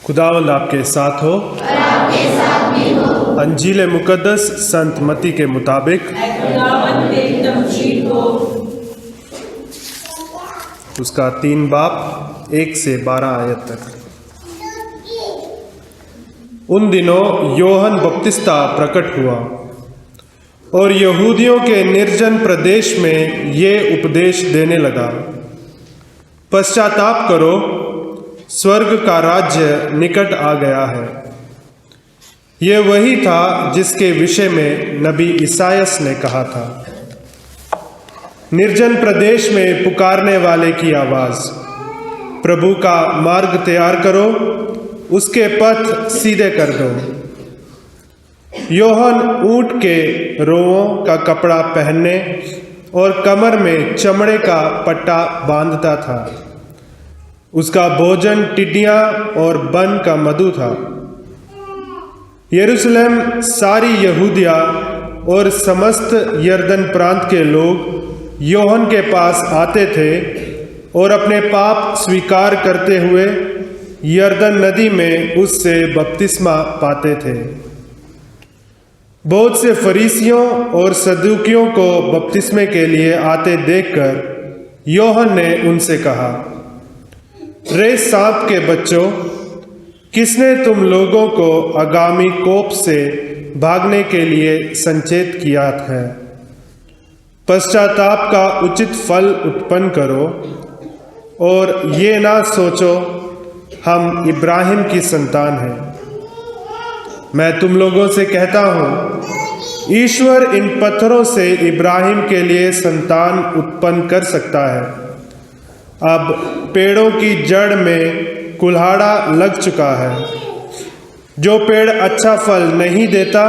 खुदावंद आपके साथ हो और आपके साथ भी हो। अंजील मुकद्दस संत मत्ती के मुताबिक खुदावंद तेरी तमजीद हो। उसका 3 बाब 1 से 12 आयत तक। उन दिनों योहन बपतिस्ता प्रकट हुआ और यहूदियों के निर्जन प्रदेश में ये उपदेश देने लगा, पश्चाताप करो, स्वर्ग का राज्य निकट आ गया है। ये वही था जिसके विषय में नबी ईसायास ने कहा था, निर्जन प्रदेश में पुकारने वाले की आवाज़, प्रभु का मार्ग तैयार करो, उसके पथ सीधे कर दो। योहन ऊंट के रोओं का कपड़ा पहनने और कमर में चमड़े का पट्टा बांधता था। उसका भोजन टिड्डियां और बन का मधु था। यरूशलेम, सारी यहूदिया और समस्त यरदन प्रांत के लोग योहन के पास आते थे और अपने पाप स्वीकार करते हुए यरदन नदी में उससे बपतिस्मा पाते थे। बहुत से फरीसियों और सदूकियों को बपतिस्मे के लिए आते देखकर योहन ने उनसे कहा, रे सांप के बच्चों, किसने तुम लोगों को आगामी कोप से भागने के लिए संचेत किया है? पश्चाताप का उचित फल उत्पन्न करो और ये ना सोचो हम इब्राहिम की संतान हैं। मैं तुम लोगों से कहता हूँ, ईश्वर इन पत्थरों से इब्राहिम के लिए संतान उत्पन्न कर सकता है। अब पेड़ों की जड़ में कुल्हाड़ा लग चुका है। जो पेड़ अच्छा फल नहीं देता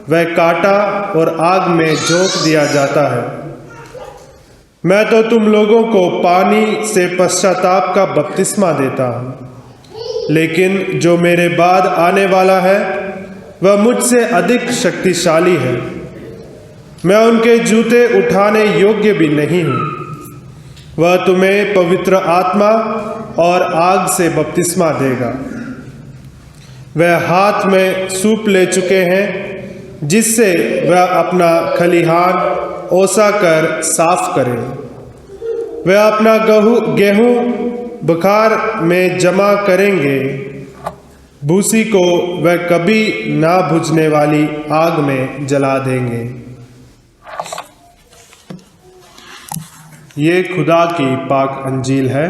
वह काटा और आग में झोंक दिया जाता है। मैं तो तुम लोगों को पानी से पश्चाताप का बपतिस्मा देता हूँ, लेकिन जो मेरे बाद आने वाला है वह मुझसे अधिक शक्तिशाली है। मैं उनके जूते उठाने योग्य भी नहीं हूँ। वह तुम्हें पवित्र आत्मा और आग से बपतिस्मा देगा। वह हाथ में सूप ले चुके हैं, जिससे वह अपना खलिहान ओसा कर साफ करें। वह अपना गेहूं बुखार में जमा करेंगे, भूसी को वह कभी ना बुझने वाली आग में जला देंगे। ये खुदा की पाक अंजील है।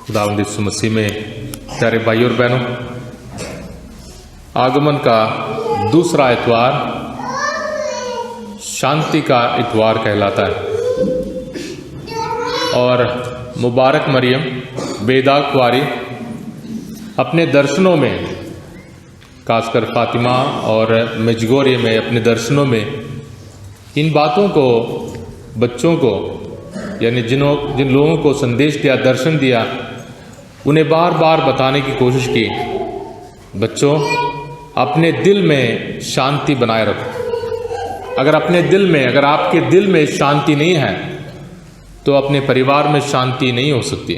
खुदावंद यीशु मसीह में प्यारे भाई और बहनों, आगमन का दूसरा इतवार शांति का इतवार कहलाता है और मुबारक मरियम बेदाग कुंवारी अपने दर्शनों में, खासकर फातिमा और मेजगोरिये में अपने दर्शनों में इन बातों को बच्चों को, यानी जिन लोगों को संदेश दिया, दर्शन दिया, उन्हें बार बार बताने की कोशिश की, बच्चों अपने दिल में शांति बनाए रखो। अगर आपके दिल में शांति नहीं है तो अपने परिवार में शांति नहीं हो सकती।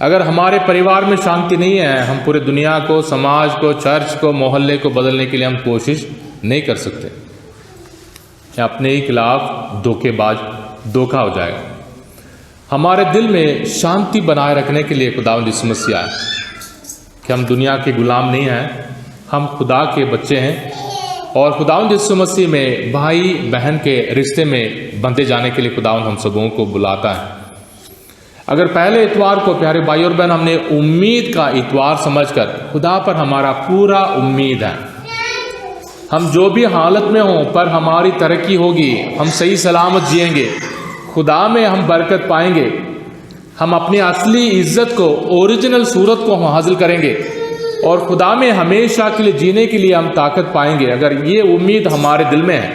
अगर हमारे परिवार में शांति नहीं है, हम पूरे दुनिया को, समाज को, चर्च को, मोहल्ले को बदलने के लिए हम कोशिश नहीं कर सकते। अपने ही खिलाफ धोखा हो जाएगा। हमारे दिल में शांति बनाए रखने के लिए खुदावंद यीशु मसीह आया कि हम दुनिया के गुलाम नहीं हैं, हम खुदा के बच्चे हैं और खुदावंद यीशु मसीह में भाई बहन के रिश्ते में बंधे जाने के लिए खुदावंद हम सबों को बुलाता है। अगर पहले इतवार को प्यारे भाई और बहन हमने उम्मीद का इतवार समझकर, खुदा पर हमारा पूरा उम्मीद है, हम जो भी हालत में हों पर हमारी तरक्की होगी, हम सही सलामत जिएंगे, खुदा में हम बरकत पाएंगे, हम अपनी असली इज्जत को, ओरिजिनल सूरत को हम हासिल करेंगे और खुदा में हमेशा के लिए जीने के लिए हम ताकत पाएंगे। अगर ये उम्मीद हमारे दिल में है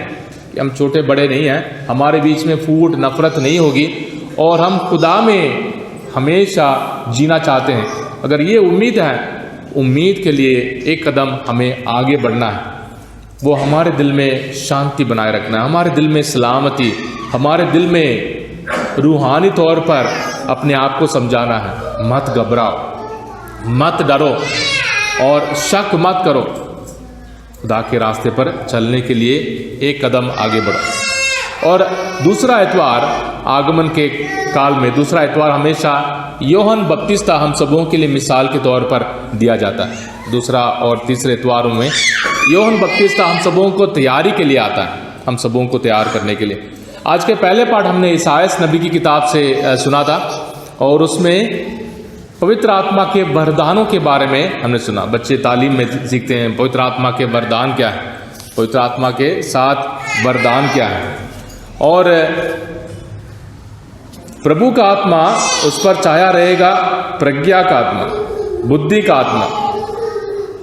कि हम छोटे बड़े नहीं हैं, हमारे बीच में फूट नफरत नहीं होगी और हम खुदा में हमेशा जीना चाहते हैं, अगर ये उम्मीद है, उम्मीद के लिए एक कदम हमें आगे बढ़ना है। वो हमारे दिल में शांति बनाए रखना है, हमारे दिल में सलामती, हमारे दिल में रूहानी तौर पर अपने आप को समझाना है, मत घबराओ, मत डरो और शक मत करो। खुदा के रास्ते पर चलने के लिए एक कदम आगे बढ़ो। और दूसरा एतवार आगमन के काल में, दूसरा एतवार हमेशा यूहन्ना बपतिस्ता हम सबों के लिए मिसाल के तौर पर दिया जाता है। दूसरा और तीसरे एतवारों में यूहन्ना बपतिस्ता हम सबों को तैयारी के लिए आता है, हम सबों को तैयार करने के लिए। आज के पहले पाठ हमने ईसायास नबी की किताब से सुना था और उसमें पवित्र आत्मा के वरदानों के बारे में हमने सुना। बच्चे तालीम में सीखते हैं पवित्र आत्मा के वरदान क्या है, पवित्र आत्मा के 7 वरदान क्या है। और प्रभु का आत्मा उस पर छाया रहेगा, प्रज्ञा का आत्मा, बुद्धि का आत्मा,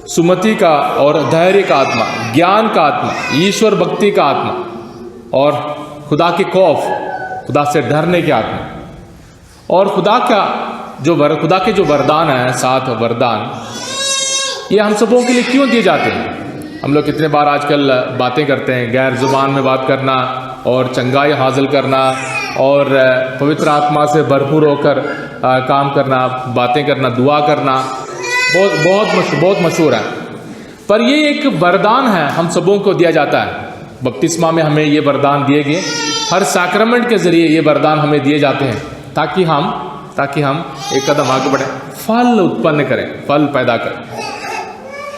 सुमति का और धैर्य का आत्मा, ज्ञान का आत्मा, ईश्वर भक्ति का आत्मा और खुदा के खौफ, खुदा से डरने की आत्मा। और खुदा के जो वरदान है, 7 वरदान, ये हम सबों के लिए क्यों दिए जाते हैं? हम लोग कितने बार आजकल बातें करते हैं, गैर जुबान में बात करना और चंगाई हासिल करना और पवित्र आत्मा से भरपूर होकर काम करना, बातें करना, दुआ करना, बहुत मशहूर है। पर ये एक वरदान है, हम सबों को दिया जाता है। बपतिस्मा में हमें ये वरदान दिए गए, हर सैक्रमेंट के जरिए ये वरदान हमें दिए जाते हैं ताकि हम एक कदम आगे बढ़ें, फल उत्पन्न करें, फल पैदा करें।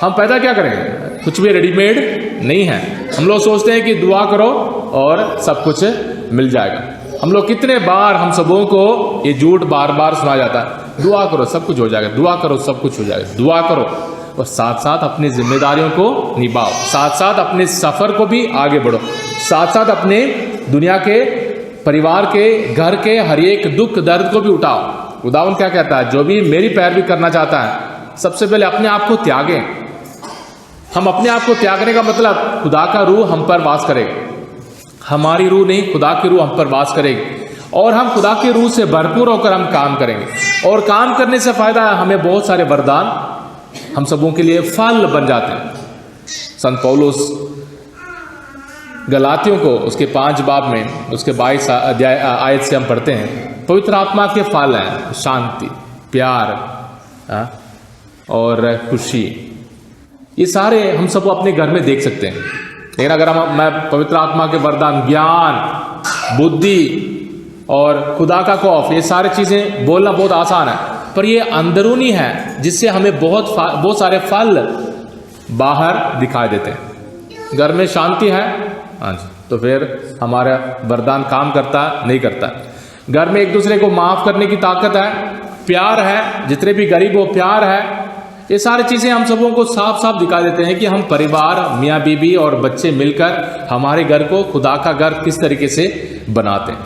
हम पैदा क्या करेंगे? कुछ भी रेडीमेड नहीं है। हम लोग सोचते हैं कि दुआ करो और सब कुछ मिल जाएगा। हम लोग कितने बार हम सबों को ये झूठ बार बार सुना जाता है, दुआ करो सब कुछ हो जाएगा, दुआ करो सब कुछ हो जाएगा, दुआ करो। और साथ साथ अपनी जिम्मेदारियों को निभाओ, साथ साथ अपने सफ़र को भी आगे बढ़ो, साथ साथ अपने दुनिया के, परिवार के, घर के हर एक दुख दर्द को भी उठाओ। खुदावंद क्या कहता है? जो भी मेरी पैरवी करना चाहता है सबसे पहले अपने आप को त्यागें। हम अपने आप को त्यागने का मतलब खुदा का रूह हम पर वास करेगा, हमारी रूह नहीं, खुदा की रूह हम पर वास करेगी और हम खुदा की रूह से भरपूर होकर हम काम करेंगे। और काम करने से फायदा है, हमें बहुत सारे वरदान हम सबों के लिए फल बन जाते हैं। संत पौलुस गलातियों को उसके 5 बाब में उसके 22 अध्याय आयत से हम पढ़ते हैं, पवित्र आत्मा के फल हैं शांति, प्यार और खुशी। ये सारे हम सब अपने घर में देख सकते हैं। लेकिन अगर मैं पवित्र आत्मा के वरदान, ज्ञान, बुद्धि और खुदा का खौफ, ये सारी चीज़ें बोलना बहुत आसान है, पर ये अंदरूनी है जिससे हमें बहुत सारे फल बाहर दिखाई देते हैं। घर में शांति है, हाँ जी, तो फिर हमारा वरदान काम करता नहीं करता। घर में एक दूसरे को माफ़ करने की ताकत है, प्यार है, जितने भी गरीब हो प्यार है। ये सारी चीज़ें हम सबों को साफ साफ दिखा देते हैं कि हम परिवार, मियाँ बीबी और बच्चे मिलकर हमारे घर को खुदा का घर किस तरीके से बनाते हैं।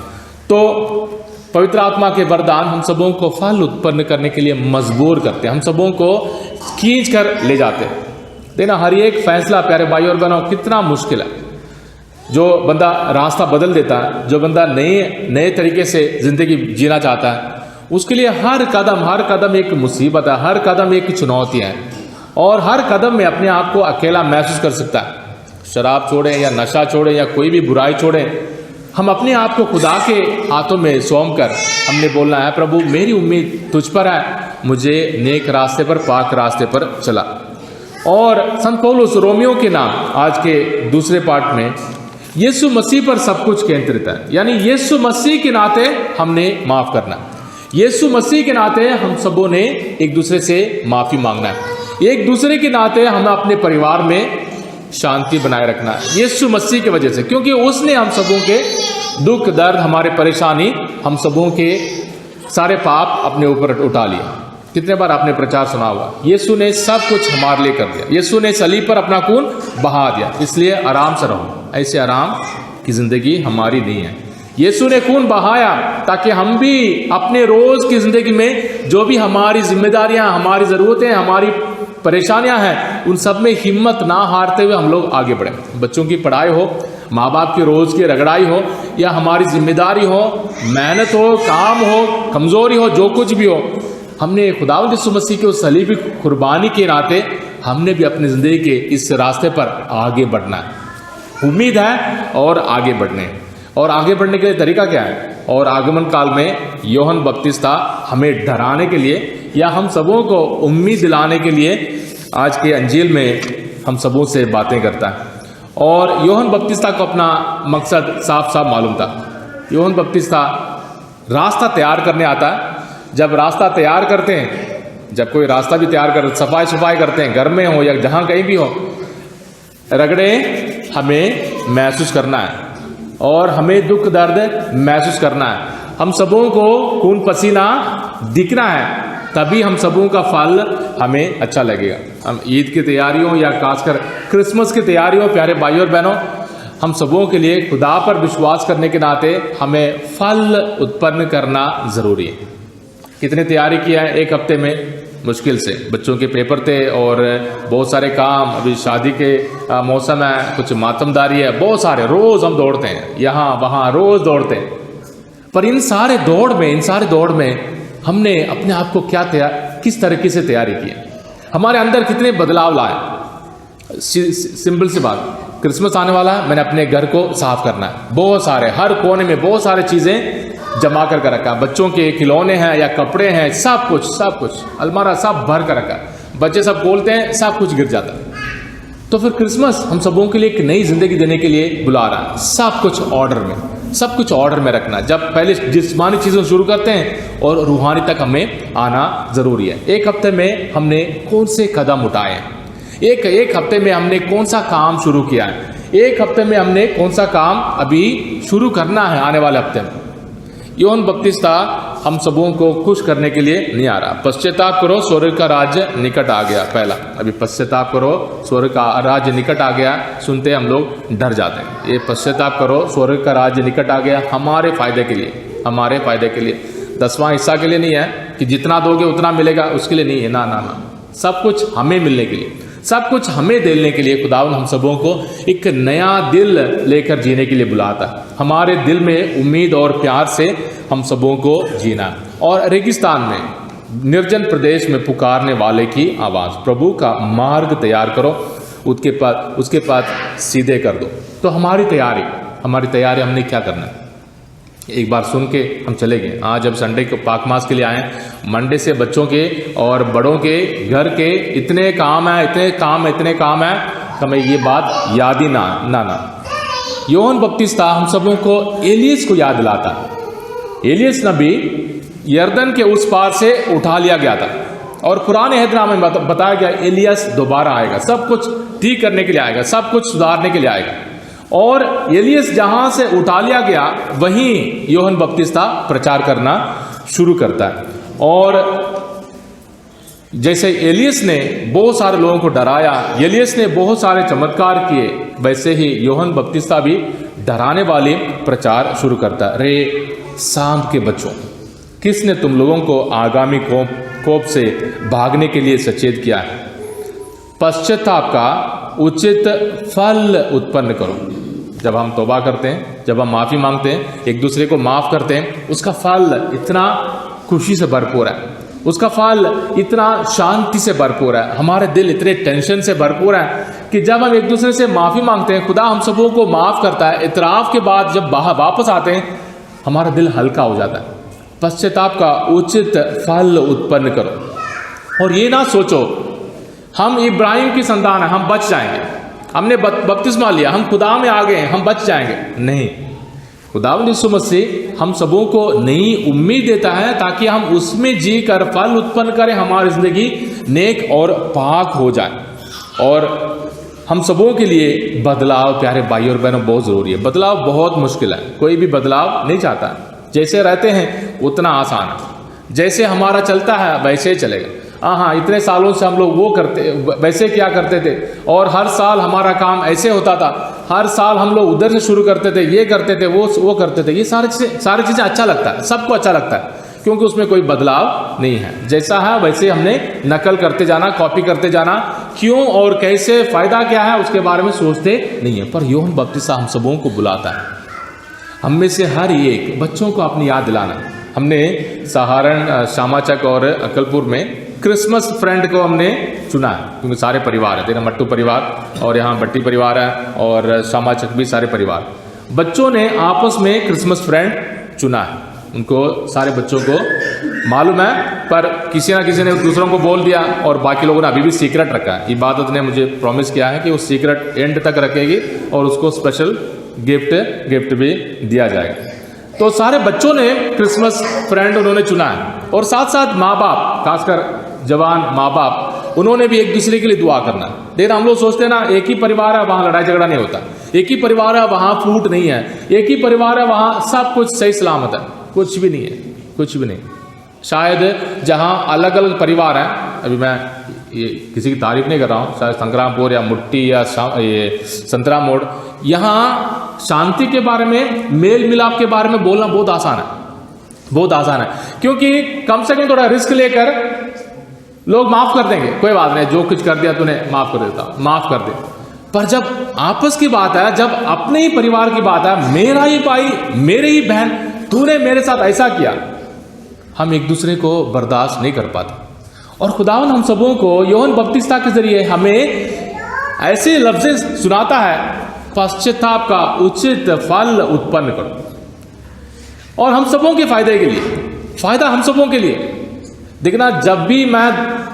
तो पवित्र आत्मा के वरदान हम सबों को फल उत्पन्न करने के लिए मजबूर करते हैं, हम सबों को खींच कर ले जाते हैं। देखना हर एक फैसला प्यारे भाई और बहनों कितना मुश्किल है। जो बंदा रास्ता बदल देता है, जो बंदा नए तरीके से ज़िंदगी जीना चाहता है, उसके लिए हर कदम एक मुसीबत है, हर कदम एक चुनौती है और हर कदम में अपने आप को अकेला महसूस कर सकता है। शराब छोड़ें या नशा छोड़ें या कोई भी बुराई छोड़ें, हम अपने आप को खुदा के हाथों में सौंप कर हमने बोलना है, प्रभु मेरी उम्मीद तुझ पर है, मुझे नेक रास्ते पर, पाक रास्ते पर चला। और संत पौलुस रोमियो के नाम आज के दूसरे पार्ट में यीशु मसीह पर सब कुछ केंद्रित है, यानी यीशु मसीह के नाते हमने माफ़ करना, यीशु मसीह के नाते हम सबों ने एक दूसरे से माफ़ी मांगना है, एक दूसरे के नाते हमें अपने परिवार में शांति बनाए रखना है यीशु मसीह की वजह से, क्योंकि उसने हम सबों के दुख दर्द, हमारे परेशानी, हम सबों के सारे पाप अपने ऊपर उठा लिए। कितने बार आपने प्रचार सुना हुआ, यीशु ने सब कुछ हमारे लिए कर दिया, यीशु ने सलीब पर अपना खून बहा दिया, इसलिए आराम से रहो। ऐसे आराम की जिंदगी हमारी नहीं है। यीशु ने खून बहाया ताकि हम भी अपने रोज की जिंदगी में जो भी हमारी जिम्मेदारियां, हमारी ज़रूरतें, हमारी परेशानियां हैं, उन सब में हिम्मत ना हारते हुए हम लोग आगे बढ़ें। बच्चों की पढ़ाई हो, माँ बाप की रोज़ की रगड़ाई हो या हमारी जिम्मेदारी हो, मेहनत हो, काम हो, कमज़ोरी हो, जो कुछ भी हो, हमने खुदावंद यीशु मसीह के उस सलीबी कुर्बानी के नाते हमने भी अपनी ज़िंदगी के इस रास्ते पर आगे बढ़ना है। उम्मीद है और आगे बढ़ने, और आगे बढ़ने के लिए तरीका क्या है? और आगमन काल में यूहन्ना बपतिस्ता हमें डराने के लिए या हम सबों को उम्मीद दिलाने के लिए आज के अंजील में हम सबों से बातें करता है। और यूहन्ना बपतिस्ता को अपना मकसद साफ साफ मालूम था। यूहन्ना बपतिस्ता रास्ता तैयार करने आता है। जब रास्ता तैयार करते हैं, जब कोई रास्ता भी तैयार कर सफाई करते हैं, घर में हो या जहाँ कहीं भी हो, रगड़े हमें महसूस करना है और हमें दुख दर्द महसूस करना है। हम सबों को खून पसीना दिखना है, तभी हम सबों का फल हमें अच्छा लगेगा। हम ईद की तैयारियों या खासकर क्रिसमस की तैयारियों, प्यारे भाइयों और बहनों, हम सबों के लिए खुदा पर विश्वास करने के नाते हमें फल उत्पन्न करना ज़रूरी है। कितनी तैयारी किया है? एक हफ्ते में मुश्किल से। बच्चों के पेपर थे और बहुत सारे काम, अभी शादी के मौसम है, कुछ मातमदारी है, बहुत सारे, रोज़ हम दौड़ते हैं, यहाँ वहाँ रोज़ दौड़ते हैं। पर इन सारे दौड़ में हमने अपने आप को किस तरीके से तैयारी की है? हमारे अंदर कितने बदलाव लाए? सिंपल सी बात, क्रिसमस आने वाला है, मैंने अपने घर को साफ करना है। बहुत सारे, हर कोने में बहुत सारी चीज़ें जमा कर रखा है। बच्चों के खिलौने हैं या कपड़े हैं, सब कुछ अलमारा सब भर कर रखा है। बच्चे सब बोलते हैं, सब कुछ गिर जाता है। तो फिर क्रिसमस हम सबों के लिए एक नई जिंदगी देने के लिए बुला रहा है। सब कुछ ऑर्डर में रखना। जब पहले जिस्मानी चीज़ों शुरू करते हैं और रूहानी तक हमें आना ज़रूरी है। एक हफ्ते में हमने कौन से कदम उठाए हैं? एक हफ्ते में हमने कौन सा काम शुरू किया है? एक हफ्ते में हमने कौन सा काम अभी शुरू करना है आने वाले हफ्ते में? यूहन्ना बपतिस्ता हम सबों को खुश करने के लिए नहीं आ रहा। पश्चाताप करो, स्वर्ग का राज्य निकट आ गया। पहला, अभी पश्चाताप करो, स्वर्ग का राज्य निकट आ गया, सुनते हम लोग डर जाते हैं। ये पश्चाताप करो, स्वर्ग का राज्य निकट आ गया हमारे फायदे के लिए, 10वां हिस्सा के लिए नहीं है कि जितना दोगे उतना मिलेगा, उसके लिए नहीं है। ना, सब कुछ हमें मिलने के लिए, सब कुछ हमें देने के लिए खुदावन हम सबों को एक नया दिल लेकर जीने के लिए बुलाता है। हमारे दिल में उम्मीद और प्यार से हम सबों को जीना। और रेगिस्तान में, निर्जन प्रदेश में पुकारने वाले की आवाज़, प्रभु का मार्ग तैयार करो, उसके पास सीधे कर दो। तो हमारी तैयारी हमने क्या करना है? एक बार सुन के हम चले गए। आज जब संडे को पाक मास के लिए आए, मंडे से बच्चों के और बड़ों के घर के इतने काम है कि हमें ये बात याद ही ना। यूहन्ना बपतिस्ता हम सबों को एलियस को याद दिलाता। एलियस नबी यरदन के उस पार से उठा लिया गया था और पुराने अहदनामे में बताया गया एलियस दोबारा आएगा, सब कुछ ठीक करने के लिए आएगा, सब कुछ सुधारने के लिए आएगा। और एलियस जहां से उठा लिया गया, वहीं यूहन्ना बपतिस्ता प्रचार करना शुरू करता है। और जैसे एलियस ने बहुत सारे लोगों को डराया, एलियस ने बहुत सारे चमत्कार किए, वैसे ही यूहन्ना बपतिस्ता भी डराने वाले प्रचार शुरू करता है। रे शाम के बच्चों, किसने तुम लोगों को आगामी कोप से भागने के लिए सचेत किया है? पश्चाताप का उचित फल उत्पन्न करो। जब हम तौबा करते हैं, जब हम माफ़ी मांगते हैं, एक दूसरे को माफ़ करते हैं, उसका फल इतना खुशी से भरपूर है, उसका फल इतना शांति से भरपूर है, हमारे दिल इतने टेंशन से भरपूर है कि जब हम एक दूसरे से माफ़ी मांगते हैं, खुदा हम सबों को माफ़ करता है। इतराफ़ के बाद जब वापस आते हैं, हमारा दिल हल्का हो जाता है। पश्चाताप का उचित फल उत्पन्न करो। और ये ना सोचो हम इब्राहिम की संतान है, हम बच जाएंगे, हमने बपतिस्मा लिया, हम खुदा में आ गए हैं, हम बच जाएंगे। नहीं, खुदावंद यीशु मसीह हम सबों को नई उम्मीद देता है ताकि हम उसमें जी कर फल उत्पन्न करें, हमारी जिंदगी नेक और पाक हो जाए। और हम सबों के लिए बदलाव, प्यारे भाइयों और बहनों, बहुत ज़रूरी है। बदलाव बहुत मुश्किल है, कोई भी बदलाव नहीं चाहता। जैसे रहते हैं उतना आसान है, जैसे हमारा चलता है वैसे ही चलेगा। हाँ, इतने सालों से हम लोग वैसे क्या करते थे, और हर साल हमारा काम ऐसे होता था, हर साल हम लोग उधर से शुरू करते थे, ये करते थे, वो करते थे। ये सारी चीज़ें अच्छा लगता है, सबको अच्छा लगता है, क्योंकि उसमें कोई बदलाव नहीं है। जैसा है वैसे हमने नकल करते जाना, कॉपी करते जाना। क्यों और कैसे, फायदा क्या है, उसके बारे में सोचते नहीं है। पर यूहन्ना बपतिस्ता हम सबों को बुलाता है, हम में से हर एक बच्चों को अपनी याद दिलाना। हमने सहारण, श्यामाचक और अकलपुर में क्रिसमस फ्रेंड को हमने चुना है, क्योंकि सारे परिवार है, तेरा मट्टू परिवार और यहाँ भट्टी परिवार है और श्यामाचक भी सारे परिवार। बच्चों ने आपस में क्रिसमस फ्रेंड चुना है, उनको सारे बच्चों को मालूम है, पर किसी ना किसी ने दूसरों को बोल दिया और बाकी लोगों ने अभी भी सीक्रेट रखा है। इबादत ने मुझे प्रॉमिस किया है कि वो सीक्रेट एंड तक रखेगी और उसको स्पेशल गिफ्ट भी दिया जाएगा। तो सारे बच्चों ने क्रिसमस फ्रेंड उन्होंने चुना है और साथ साथ माँ बाप, खासकर जवान माँ बाप, उन्होंने भी एक दूसरे के लिए दुआ करना है। लेकिन हम लोग सोचते हैं ना, एक ही परिवार है वहाँ लड़ाई झगड़ा नहीं होता, एक ही परिवार है वहाँ फूट नहीं है, एक ही परिवार है वहाँ सब कुछ सही सलामत है। कुछ भी नहीं है, कुछ भी नहीं। शायद जहाँ अलग अलग परिवार हैं, अभी मैं ये किसी की तारीफ नहीं कर रहा हूँ, शायद संग्रामपुर या मुट्टी या ये संतरा मोड़, यहाँ शांति के बारे में, मेल मिलाप के बारे में बोलना बहुत आसान है, बहुत आसान है। क्योंकि कम से कम थोड़ा रिस्क लेकर लोग माफ़ कर देंगे, कोई बात नहीं, जो कुछ कर दिया तूने माफ़ कर देता, माफ़ कर दे। पर जब आपस की बात है, जब अपने ही परिवार की बात है, मेरा ही भाई, मेरे ही बहन, तूने मेरे साथ ऐसा किया, हम एक दूसरे को बर्दाश्त नहीं कर पाते। और खुदावन हम सबों को यूहन्ना बपतिस्ता के जरिए हमें ऐसे लफ्ज़ सुनाता है, पश्चाताप का उचित फल उत्पन्न करो। और हम सबों के फायदे के लिए, फायदा हम सबों के लिए। देखना, जब भी मैं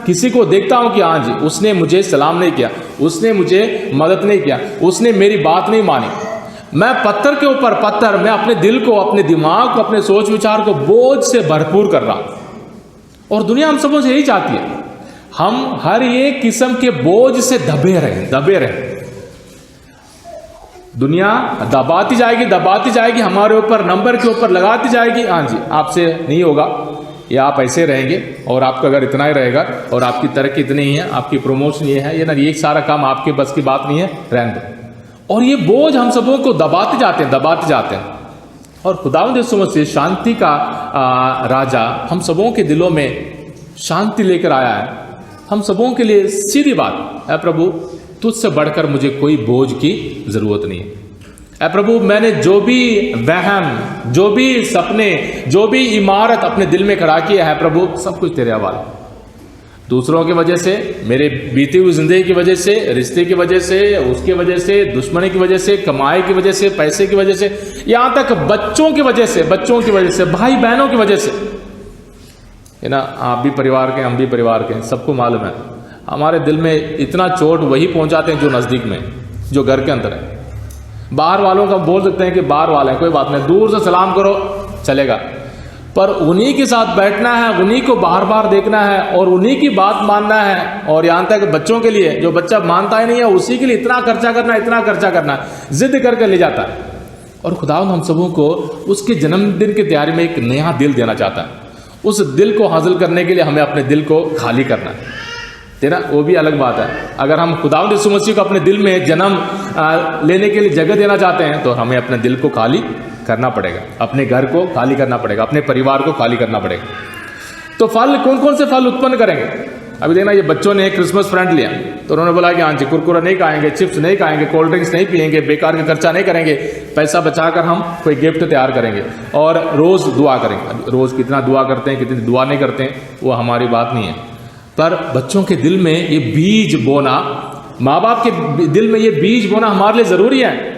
किसी को देखता हूं कि हाँ जी, उसने मुझे सलाम नहीं किया, उसने मुझे मदद नहीं किया, उसने मेरी बात नहीं मानी, मैं पत्थर के ऊपर पत्थर, मैं अपने दिल को, अपने दिमाग को, अपने सोच विचार को बोझ से भरपूर कर रहा हूं। और दुनिया हम सबों से यही चाहती है, हम हर एक किस्म के बोझ से दबे रहें। दुनिया दबाती जाएगी, हमारे ऊपर, नंबर के ऊपर लगाती जाएगी। हाँ जी, आपसे नहीं होगा, या आप ऐसे रहेंगे, और आपका अगर इतना ही रहेगा, और आपकी तरक्की इतनी ही है, आपकी प्रमोशन ये है, ये ना, ये सारा काम आपके बस की बात नहीं है, रहने दो। और ये बोझ हम सबों को दबाते जाते हैं। और खुदावंद यीशु मसीह शांति का राजा हम सबों के दिलों में शांति लेकर आया है। हम सबों के लिए सीधी बात है, प्रभु तुझसे बढ़कर मुझे कोई बोझ की जरूरत नहीं है। ऐ प्रभु, मैंने जो भी वहम, जो भी सपने, जो भी इमारत अपने दिल में खड़ा किया है प्रभु, सब कुछ तेरे हवाले। दूसरों की वजह से, मेरे बीती हुई जिंदगी की वजह से, रिश्ते की वजह से, उसकी वजह से, दुश्मनी की वजह से, कमाई की वजह से, पैसे की वजह से, यहाँ तक बच्चों की वजह से, भाई बहनों की वजह से, है ना। आप भी परिवार के, हम भी परिवार के, सबको मालूम है। हमारे दिल में इतना चोट वही पहुंचाते हैं जो नज़दीक में, जो घर के अंदर है। बाहर वालों का बोल सकते हैं कि बाहर वाले हैं, कोई बात नहीं, दूर से सलाम करो चलेगा, पर उन्हीं के साथ बैठना है, उन्हीं को बार बार देखना है और उन्हीं की बात मानना है। और यहाँ तक बच्चों के लिए, जो बच्चा मानता ही नहीं है, उसी के लिए इतना खर्चा करना, जिद करके ले जाता है। और खुदावंद हम सबों को उसके जन्मदिन की तैयारी में एक नया दिल देना चाहता है। उस दिल को हासिल करने के लिए हमें अपने दिल को खाली करना है, तेरा वो भी अलग बात है। अगर हम खुदावंद यीशु मसीह को अपने दिल में जन्म लेने के लिए जगह देना चाहते हैं, तो हमें अपने दिल को खाली करना पड़ेगा, अपने घर को खाली करना पड़ेगा, अपने परिवार को खाली करना पड़ेगा। तो फल, कौन कौन से फल उत्पन्न करेंगे? अभी देखना, ये बच्चों ने क्रिसमस फ्रेंड लिया, तो उन्होंने बोला कि हाँ जी, कुरकुरा नहीं खाएंगे, चिप्स नहीं खाएंगे, कोल्ड ड्रिंक्स नहीं पिएंगे, बेकार का खर्चा नहीं करेंगे, पैसा बचाकर हम कोई गिफ्ट तैयार करेंगे और रोज़ दुआ करेंगे। रोज़ कितना दुआ करते हैं, कितनी दुआ नहीं करते हैं, वो हमारी बात नहीं है। पर बच्चों के दिल में ये बीज बोना, माँ बाप के दिल में ये बीज बोना हमारे लिए ज़रूरी है।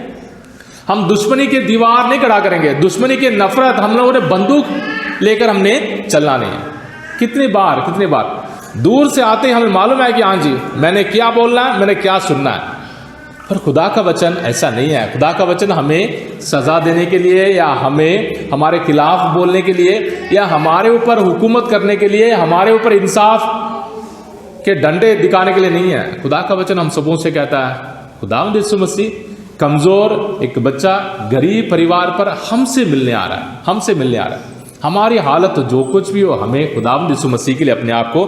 हम दुश्मनी के दीवार नहीं खड़ा करेंगे, दुश्मनी के नफरत, हम लोगों ने बंदूक लेकर हमने चलना नहीं है। कितनी बार दूर से आते हमें मालूम है कि हाँ जी, मैंने क्या बोलना है, मैंने क्या सुनना है। पर खुदा का वचन ऐसा नहीं है। खुदा का वचन हमें सजा देने के लिए, या हमें हमारे खिलाफ बोलने के लिए, या हमारे ऊपर हुकूमत करने के लिए, हमारे ऊपर इंसाफ के डंडे दिखाने के लिए नहीं है। खुदा का वचन हम सबों से कहता है, खुदावंद यीशु मसीह कमज़ोर एक बच्चा गरीब परिवार पर हमसे मिलने आ रहा है, हमारी हालत जो कुछ भी हो, हमें खुदावंद यीशु मसीह के लिए अपने आप को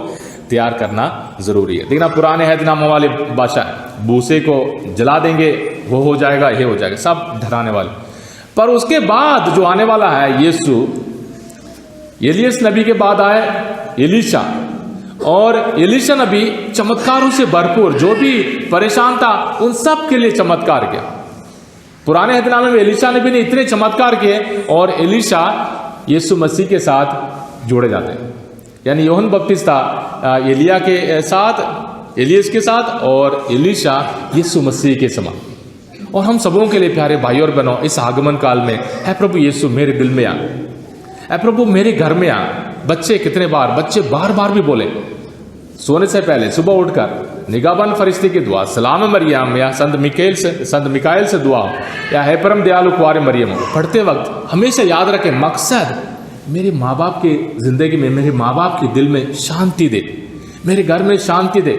तैयार करना ज़रूरी है। देखना, पुराने हैदनामा वाले बादशाह भूसे को जला देंगे, वो हो जाएगा, ये हो जाएगा, सब डराने वाले। पर उसके बाद जो आने वाला है यीशु, एलियस नबी के बाद आए एलीशा, और एलीशा नबी चमत्कारों से भरपूर, जो भी परेशान था उन सब के लिए चमत्कार किया। पुराने अहदनामे में एलीशा नबी ने इतने चमत्कार किए, और एलीशा यीशु मसीह के साथ जोड़े जाते हैं। यानी यूहन्ना बपतिस्ता एलिया के साथ, एलियस के साथ, और एलीशा यीशु मसीह के समान। और हम सबों के लिए प्यारे भाई और बहनों, इस आगमन काल में, है प्रभु यीशु मेरे दिल में आ, है प्रभु मेरे घर में आ। बच्चे कितने बार, बच्चे बार बार भी बोले सोने से पहले सुबह उठकर निगाहबंद फरिश्ते की दुआ, सलाम मरियम, या संत मिकाएल से दुआ, या है परम दयालु कुंवारे मरियम, पढ़ते वक्त हमेशा याद रखें मकसद मेरे माँ बाप की जिंदगी में, मेरे माँ बाप के दिल में शांति दे, मेरे घर में शांति दे।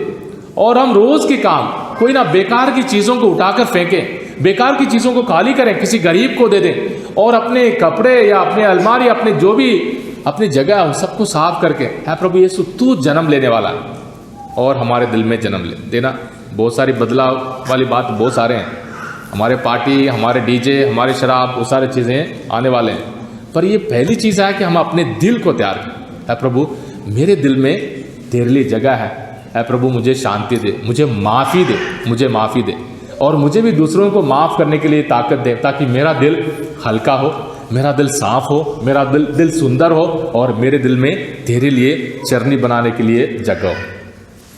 और हम रोज के काम कोई ना बेकार की चीज़ों को उठाकर फेंकें, बेकार की चीज़ों को खाली करें, किसी गरीब को दे दें, और अपने कपड़े या अपने अलमारी, अपने जो भी अपनी जगह है सबको साफ करके, है प्रभु यीशु तू जन्म लेने वाला है, और हमारे दिल में जन्म ले देना। बहुत सारी बदलाव वाली बात बहुत सारे हैं, हमारे पार्टी, हमारे डीजे, हमारे शराब, वो सारी चीज़ें आने वाले हैं, पर ये पहली चीज़ है कि हम अपने दिल को तैयार करें। है प्रभु मेरे दिल में तेरे लिए जगह है प्रभु मुझे शांति दे, मुझे माफ़ी दे, मुझे माफ़ी दे, और मुझे भी दूसरों को माफ़ करने के लिए ताकत दे, ताकि मेरा दिल हल्का हो, मेरा दिल साफ हो, मेरा दिल सुंदर हो, और मेरे दिल में तेरे लिए चरनी बनाने के लिए जगह हो।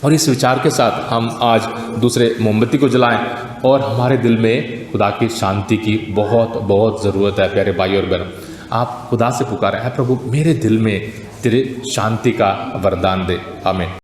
और इस विचार के साथ हम आज दूसरे मोमबत्ती को जलाएं, और हमारे दिल में खुदा की शांति की बहुत बहुत ज़रूरत है। प्यारे भाई और बहनों, आप खुदा से पुकारें, है प्रभु मेरे दिल में तेरे शांति का वरदान दे। आमीन।